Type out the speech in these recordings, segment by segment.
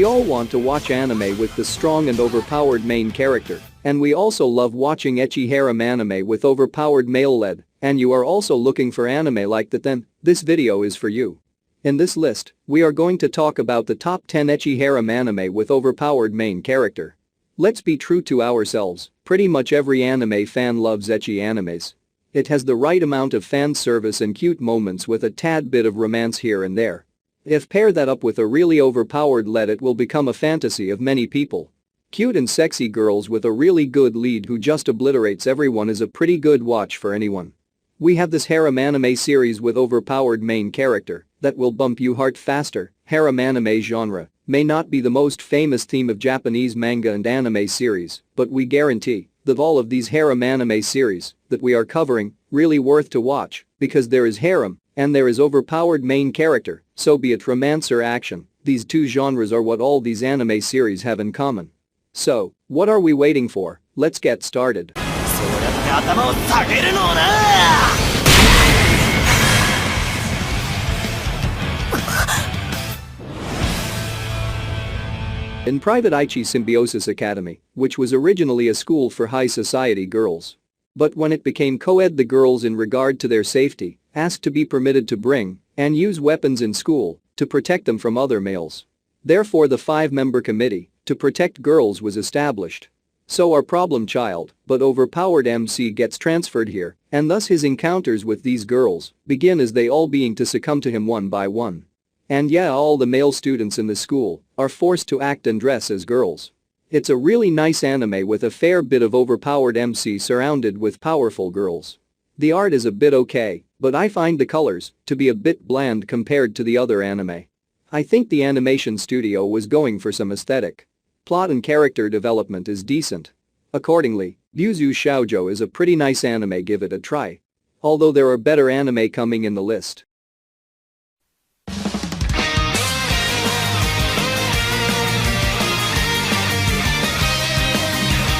We all want to watch anime with the strong and overpowered main character, and we also love watching ecchi harem anime with overpowered male lead, and you are also looking for anime like that, then this video is for you. In this list, we are going to talk about the top 10 ecchi harem anime with overpowered main character. Let's be true to ourselves, pretty much every anime fan loves ecchi animes. It has the right amount of fan service and cute moments with a tad bit of romance here and there. If pair that up with a really overpowered lead, it will become a fantasy of many people. Cute and sexy girls with a really good lead who just obliterates everyone is a pretty good watch for anyone. We have this harem anime series with overpowered main character that will bump you heart faster. Harem anime genre may not be the most famous theme of Japanese manga and anime series, but we guarantee that all of these harem anime series that we are covering really worth to watch because there is harem and there is overpowered main character, so be it romance or action, these two genres are what all these anime series have in common. So, what are we waiting for? Let's get started. In Private Ecchi Symbiosis Academy, which was originally a school for high society girls. But when it became co-ed, the girls, in regard to their safety, asked to be permitted to bring and use weapons in school to protect them from other males. Therefore, the 5-member committee to protect girls was established. So our problem child, but overpowered MC gets transferred here, and thus his encounters with these girls begin as they all being to succumb to him one by one. And yeah, all the male students in the school are forced to act and dress as girls. It's a really nice anime with a fair bit of overpowered MC surrounded with powerful girls. The art is a bit okay, but I find the colors to be a bit bland compared to the other anime. I think the animation studio was going for some aesthetic. Plot and character development is decent. Accordingly, Byuzu Shoujo is a pretty nice anime, give it a try. Although there are better anime coming in the list.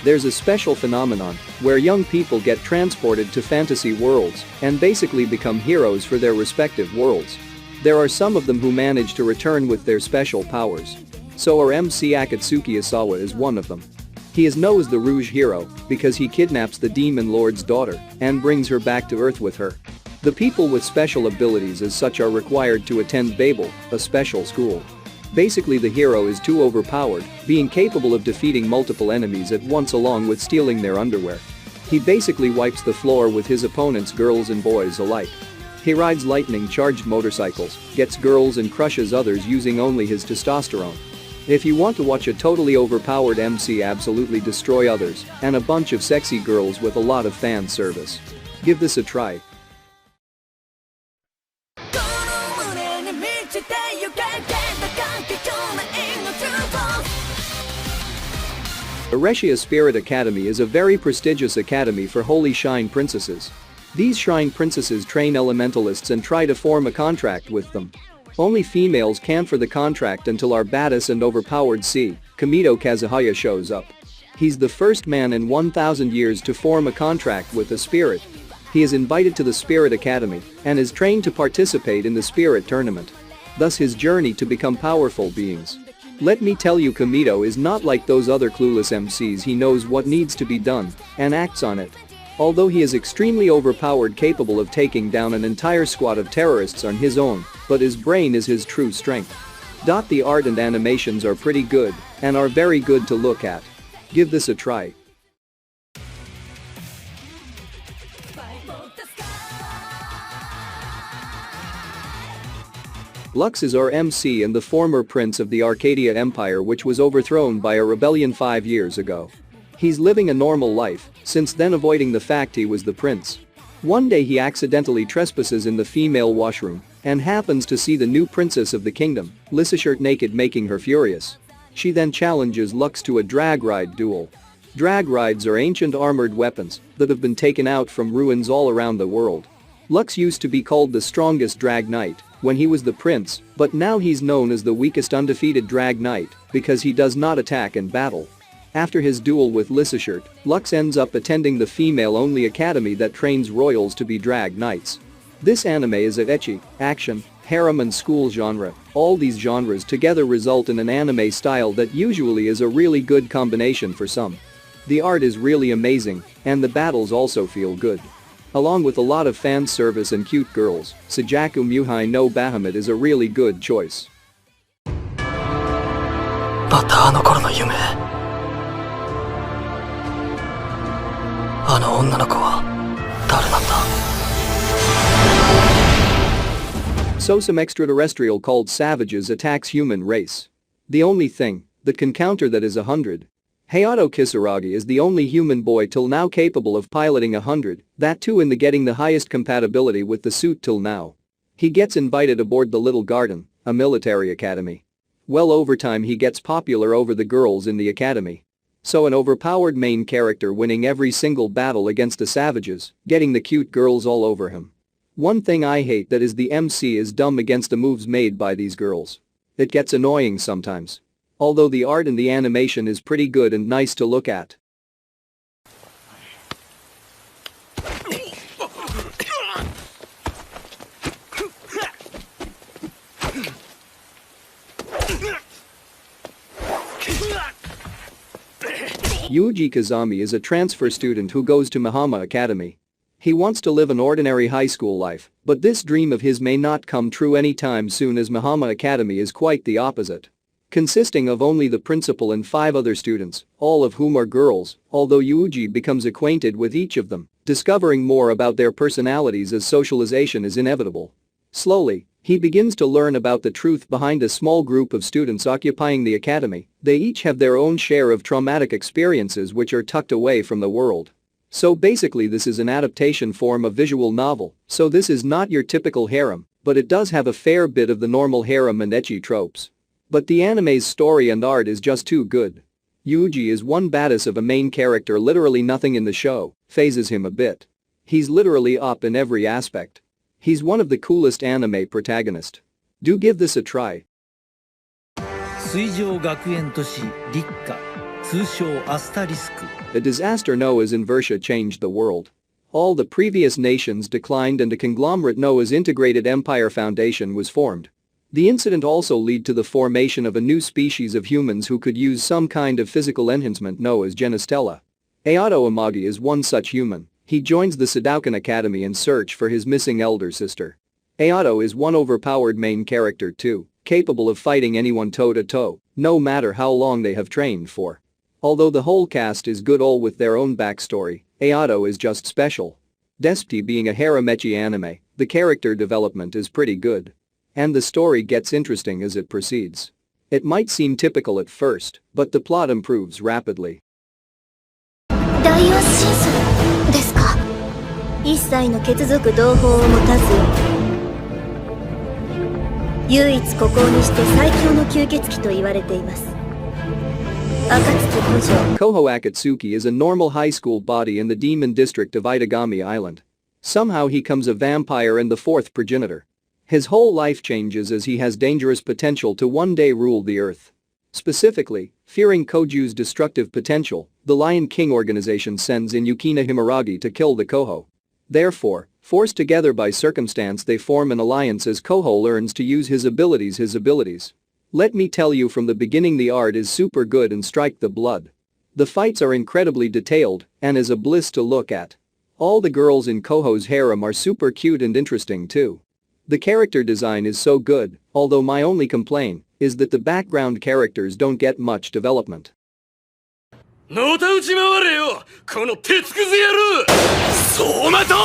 There's a special phenomenon where young people get transported to fantasy worlds and basically become heroes for their respective worlds. There are some of them who manage to return with their special powers. So our MC Akatsuki Isawa is one of them. He is known as the Rouge Hero because he kidnaps the Demon Lord's daughter and brings her back to Earth with her. The people with special abilities as such are required to attend Babel, a special school. Basically, the hero is too overpowered, being capable of defeating multiple enemies at once along with stealing their underwear. He basically wipes the floor with his opponents, girls and boys alike. He rides lightning-charged motorcycles, gets girls and crushes others using only his testosterone. If you want to watch a totally overpowered MC absolutely destroy others and a bunch of sexy girls with a lot of fan service, give this a try. Ereshia Spirit Academy is a very prestigious academy for holy shrine princesses. These shrine princesses train elementalists and try to form a contract with them. Only females can for the contract until our badass and overpowered C, Kamito Kazuhaya shows up. He's the first man in 1,000 years to form a contract with a spirit. He is invited to the Spirit Academy and is trained to participate in the spirit tournament. Thus his journey to become powerful beings. Let me tell you, Kamito is not like those other clueless MCs. He knows what needs to be done and acts on it. Although he is extremely overpowered, capable of taking down an entire squad of terrorists on his own, but his brain is his true strength. The art and animations are pretty good and are very good to look at. Give this a try. Lux is our MC and the former prince of the Arcadia Empire, which was overthrown by a rebellion 5 years ago. He's living a normal life, since then avoiding the fact he was the prince. One day he accidentally trespasses in the female washroom and happens to see the new princess of the kingdom, Lysishirt, naked, making her furious. She then challenges Lux to a drag ride duel. Drag rides are ancient armored weapons that have been taken out from ruins all around the world. Lux used to be called the strongest drag knight when he was the prince, but now he's known as the weakest undefeated drag knight because he does not attack in battle. After his duel with Lysishirt, Lux ends up attending the female-only academy that trains royals to be drag knights. This anime is a ecchi, action, harem and school genre All these genres together result in an anime style that usually is a really good combination for some. The art is really amazing, and the battles also feel good. Along with a lot of fan service and cute girls, Sajaku Muhai no Bahamut is a really good choice. またあの頃の夢。あの女の子は誰なんだ? So some extraterrestrial called savages attacks human race. The only thing that can counter that is 100. Hayato Kisaragi is the only human boy till now capable of piloting 100, that too in the getting the highest compatibility with the suit till now. He gets invited aboard the Little Garden, a military academy. Well, over time he gets popular over the girls in the academy. So an overpowered main character winning every single battle against the savages, getting the cute girls all over him. One thing I hate that is the MC is dumb against the moves made by these girls. It gets annoying sometimes. Although the art and the animation is pretty good and nice to look at. Yuji Kazami is a transfer student who goes to Mahama Academy. He wants to live an ordinary high school life, but this dream of his may not come true anytime soon as Mahama Academy is quite the opposite. Consisting of only the principal and 5 other students, all of whom are girls, although Yuji becomes acquainted with each of them, discovering more about their personalities as socialization is inevitable. Slowly, he begins to learn about the truth behind a small group of students occupying the academy. They each have their own share of traumatic experiences which are tucked away from the world. So basically this is an adaptation form of visual novel, so this is not your typical harem, but it does have a fair bit of the normal harem and ecchi tropes. But the anime's story and art is just too good. Yuji is one badass of a main character, literally nothing in the show phases him a bit. He's literally up in every aspect. He's one of the coolest anime protagonists. Do give this a try. 水上学園都市立夏通称アスタリスク A disaster known as Inversia changed the world. All the previous nations declined and a conglomerate known as Integrated Empire Foundation was formed. The incident also led to the formation of a new species of humans who could use some kind of physical enhancement known as Genistella. Ayato Amagi is one such human. He joins the Sadoukan Academy in search for his missing elder sister. Ayato is one overpowered main character too, capable of fighting anyone toe-to-toe, no matter how long they have trained for. Although the whole cast is good all with their own backstory, Ayato is just special. Despite being a harem ecchi anime, the character development is pretty good. And the story gets interesting as it proceeds. It might seem typical at first, but the plot improves rapidly. ダイオシンスですか。一切の血族同胞を持たず唯一孤高にして最強の吸血鬼と言われています。暁古城 Koho Akatsuki is a normal high school body in the demon district of Itagami Island. Somehow he becomes a vampire and the 4th progenitor. His whole life changes as he has dangerous potential to one day rule the earth. Specifically, fearing Koju's destructive potential, the Lion King organization sends in Yukina Himaragi to kill the Koho. Therefore, forced together by circumstance, they form an alliance as Koho learns to use his abilities. Let me tell you from the beginning, the art is super good and strike the blood. The fights are incredibly detailed and is a bliss to look at. All the girls in Koho's harem are super cute and interesting too. The character design is so good, although my only complaint is that the background characters don't get much development. のたうち回れよこの鉄くず野郎そうまと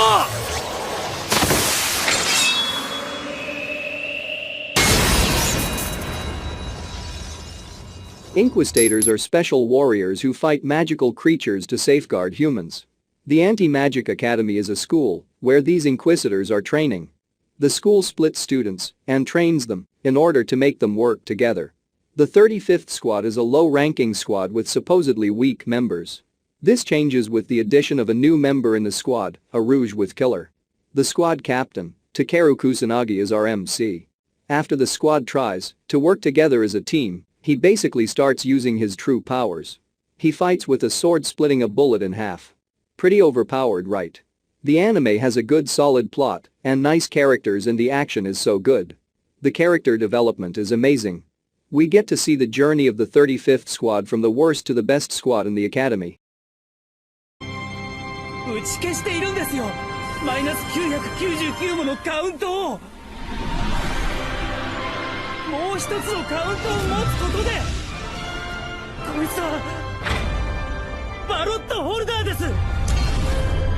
Inquisitators are special warriors who fight magical creatures to safeguard humans. The Anti-Magic Academy is a school where these inquisitors are training. The school splits students and trains them in order to make them work together. The 35th squad is a low-ranking squad with supposedly weak members. This changes with the addition of a new member in the squad, a Rouge with Killer. The squad captain, Takeru Kusanagi, is our MC. After the squad tries to work together as a team, he basically starts using his true powers. He fights with a sword splitting a bullet in half. Pretty overpowered, right? The anime has a good solid plot and nice characters and the action is so good. The character development is amazing. We get to see the journey of the 35th squad from the worst to the best squad in the academy. 打ち消しているんですよ。マイナス999ものカウントを。もう一つのカウントを持つことで、こいつはバロットホルダーです。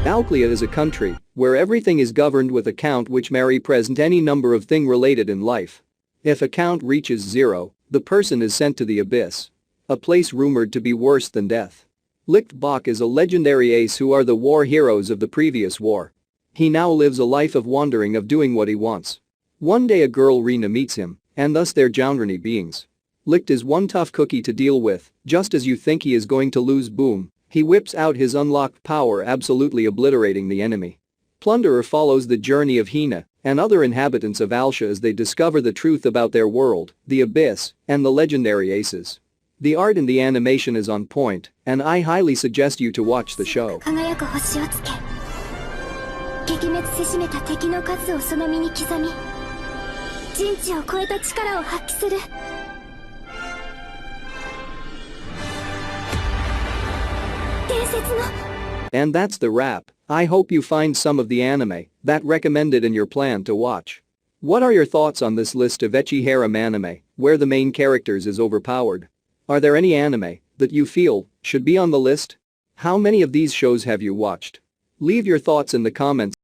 Alclea is a country where everything is governed with a count which may represent any number of thing related in life. If a count reaches 0, the person is sent to the abyss, a place rumored to be worse than death. Lichtbach is a legendary ace who are the war heroes of the previous war. He now lives a life of wandering, of doing what he wants. One day a girl Rena meets him, and thus they're Joundrony beings. Licht is one tough cookie to deal with. Just as you think he is going to lose, boom, he whips out his unlocked power, absolutely obliterating the enemy. Plunderer follows the journey of Hina and other inhabitants of Alsha as they discover the truth about their world, the abyss, and the legendary aces. The art and the animation is on point, and I highly suggest you to watch the show. 輝く星をつけ撃滅せしめた敵の数をその身に刻み人知を超えた力を発揮する伝説の And that's the wrap. I hope you find some of the anime that recommended in your plan to watch. What are your thoughts on this list of Ecchi Harem anime, where the main characters is overpowered? Are there any anime that you feel should be on the list? How many of these shows have you watched? Leave your thoughts in the comments.